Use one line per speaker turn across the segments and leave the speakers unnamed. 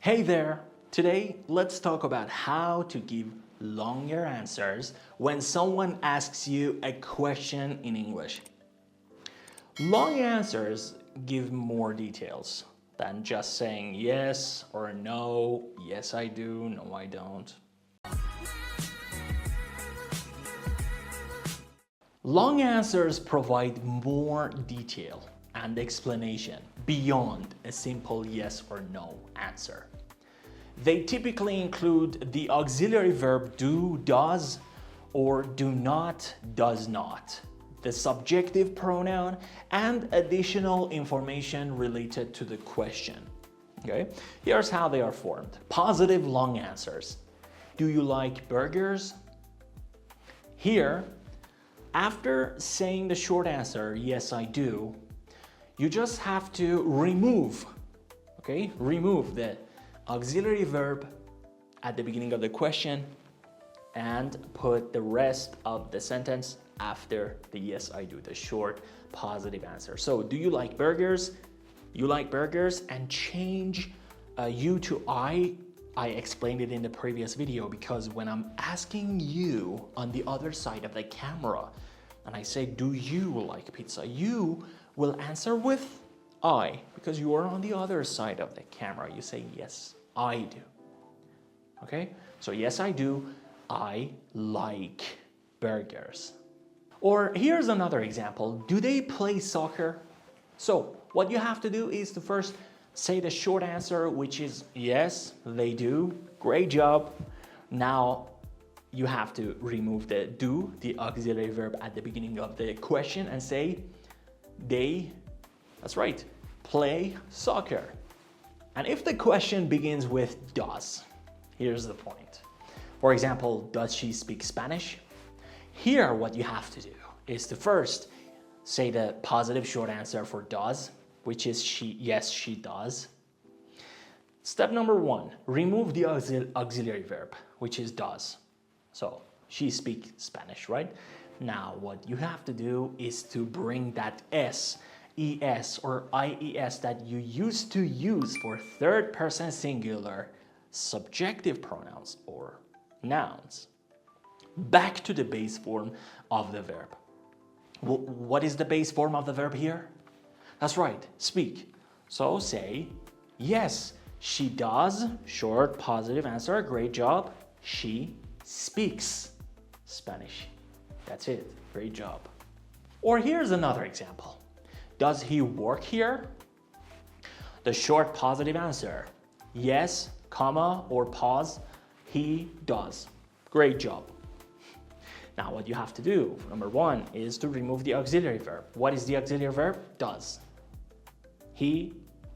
Hey there! Today, let's talk about how to give longer answers when someone asks you a question in English. Long answers give more details than just saying yes or no, yes I do, no I don't. Long answers provide more detail and explanation beyond a simple yes or no answer. They typically include the auxiliary verb do, does, or do not, does not, the subjective pronoun, and additional information related to the question. Okay? Here's how they are formed. Positive long answers. Do you like burgers? Here, after saying the short answer, yes I do, you just have to remove the auxiliary verb at the beginning of the question and put the rest of the sentence after the yes I do, the short positive answer. So do you like burgers? You like burgers, and change you to I explained it in the previous video, because when I'm asking you on the other side of the camera and I say, do you like pizza? You will answer with I, because you are on the other side of the camera. You say, yes, I do. Okay? So yes, I do. I like burgers. Or here's another example. Do they play soccer? So what you have to do is to first say the short answer, which is yes, they do. Great job. Now you have to remove the do, the auxiliary verb at the beginning of the question, and say they, that's right, play soccer. And if the question begins with does, here's the point. For example, does she speak Spanish? Here, what you have to do is to first say the positive short answer for does, which is she, yes, she does. Step number one, remove the auxiliary verb, which is does. So she speaks Spanish, right? Now, what you have to do is to bring that S, ES, or IES that you used to use for third person singular subjective pronouns or nouns back to the base form of the verb. What is the base form of the verb here? That's right, speak. So say, yes, she does, short positive answer, great job. She speaks Spanish. That's it, great job. Or here's another example. Does he work here? The short positive answer, yes, comma, or pause, he does. Great job. Now what you have to do, number one, is to remove the auxiliary verb. What is the auxiliary verb? Does. He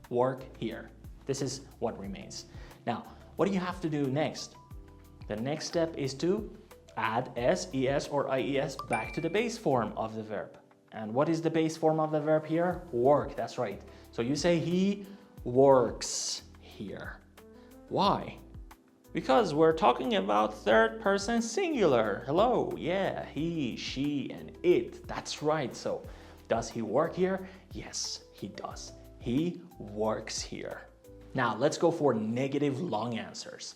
work here. This is what remains. Now, what do you have to do next? The next step is to add S, ES, or IES back to the base form of the verb. And what is the base form of the verb here? Work, that's right. So you say he works here. Why? Because we're talking about third person singular. Hello, yeah, he, she, and it. That's right. So does he work here? Yes, he does. He works here. Now let's go for negative long answers.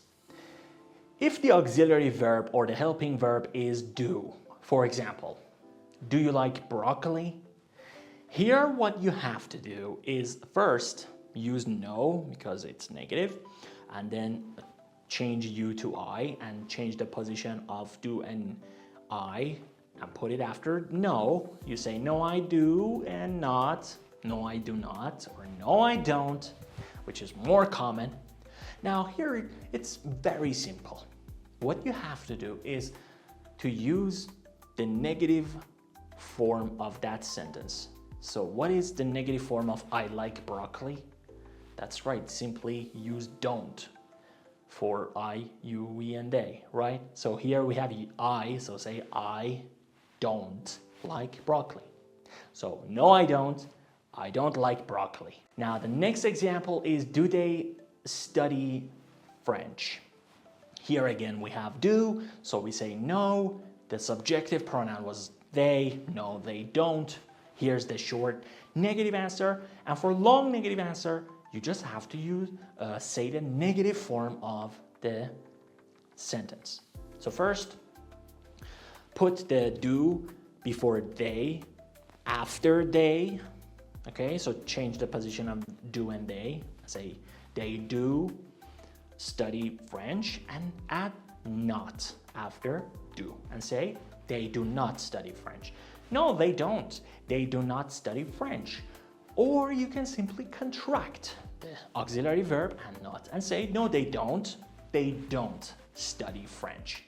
If the auxiliary verb or the helping verb is do, for example, do you like broccoli? Here what you have to do is first use no because it's negative, and then change you to I and change the position of do and I and put it after no. You say no I do and not, no I do not, or no I don't, which is more common. Now here it's very simple. What you have to do is to use the negative form of that sentence. So what is the negative form of I like broccoli? That's right, simply use don't for I, you, we, and they, right? So here we have I, so say I don't like broccoli. So no I don't like broccoli. Now the next example is do they study French? Here again we have do, so we say no, the subjective pronoun was they, no they don't. Here's the short negative answer, and for long negative answer You just have to say the negative form of the sentence. So first, put the do before they, after they. Okay, so change the position of do and they. Say they do study French, and add not after do, and say they do not study French. No, they don't. They do not study French. Or you can simply contract the auxiliary verb and not and say no, they don't. They don't study French.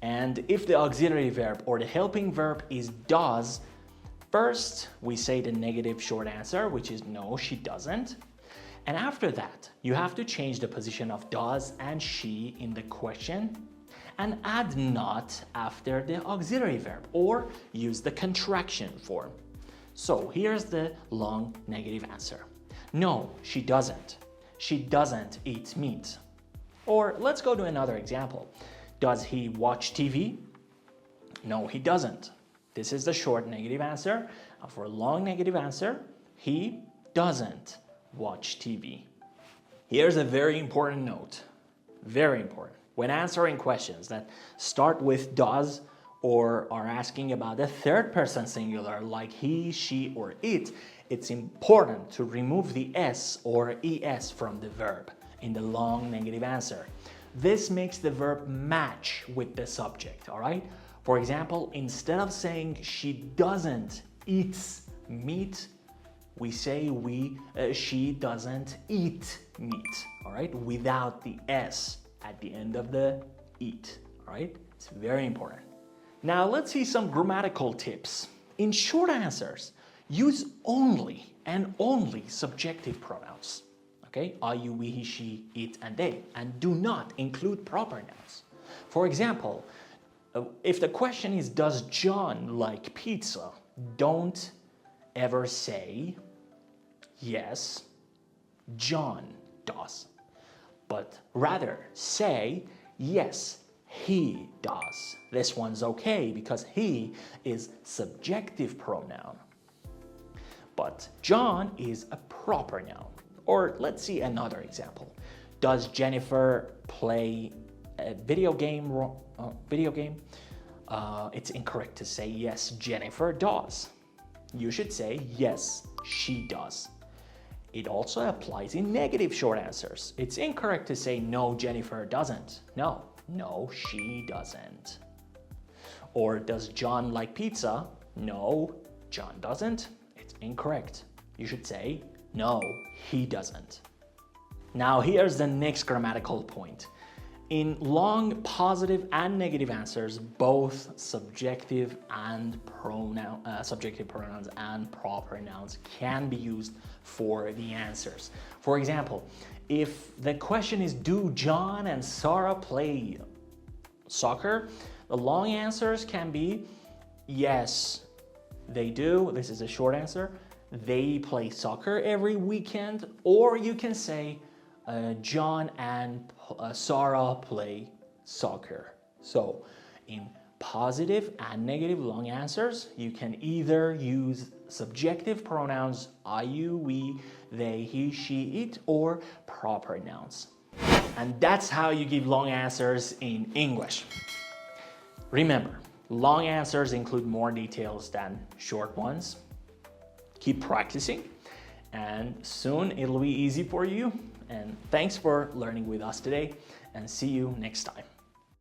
And if the auxiliary verb or the helping verb is does, first we say the negative short answer, which is no, she doesn't. And after that, you have to change the position of does and she in the question and add not after the auxiliary verb or use the contraction form. So here's the long negative answer. No, she doesn't. She doesn't eat meat. Or let's go to another example. Does he watch TV? No, he doesn't. This is the short negative answer. For a long negative answer, he doesn't watch TV. Here's a very important note. Very important. When answering questions that start with does or are asking about the third person singular like he, she, or it, it's important to remove the s or es from the verb in the long negative answer. This makes the verb match with the subject, all right? For example, instead of saying she doesn't eat meat, we say she doesn't eat meat, all right? Without the s at the end of the eat, all right? It's very important. Now let's see some grammatical tips. In short answers, use only and only subjective pronouns. Okay, I, you, we, he, she, it, and they, and do not include proper nouns. For example, if the question is, does John like pizza? Don't ever say, yes, John does. But rather say, yes, he does. This one's okay because he is subjective pronoun. But John is a proper noun. Or let's see another example. Does Jennifer play a video game? It's incorrect to say yes, Jennifer does. You should say yes, she does. It also applies in negative short answers. It's incorrect to say no, Jennifer doesn't. No, she doesn't. Or does John like pizza? No, John doesn't. It's incorrect. You should say no, he doesn't. Now here's the next grammatical point. In long positive and negative answers, both subjective pronouns and proper nouns can be used for the answers. For example, if the question is, do John and Sarah play soccer? The long answers can be, yes, they do. This is a short answer. They play soccer every weekend. Or you can say, John and Sarah play soccer. So in positive and negative long answers, you can either use subjective pronouns I, you, we, they, he, she, it, or proper nouns. And that's how you give long answers in English. Remember, long answers include more details than short ones. Keep practicing, and soon it'll be easy for you. And thanks for learning with us today, and see you next time.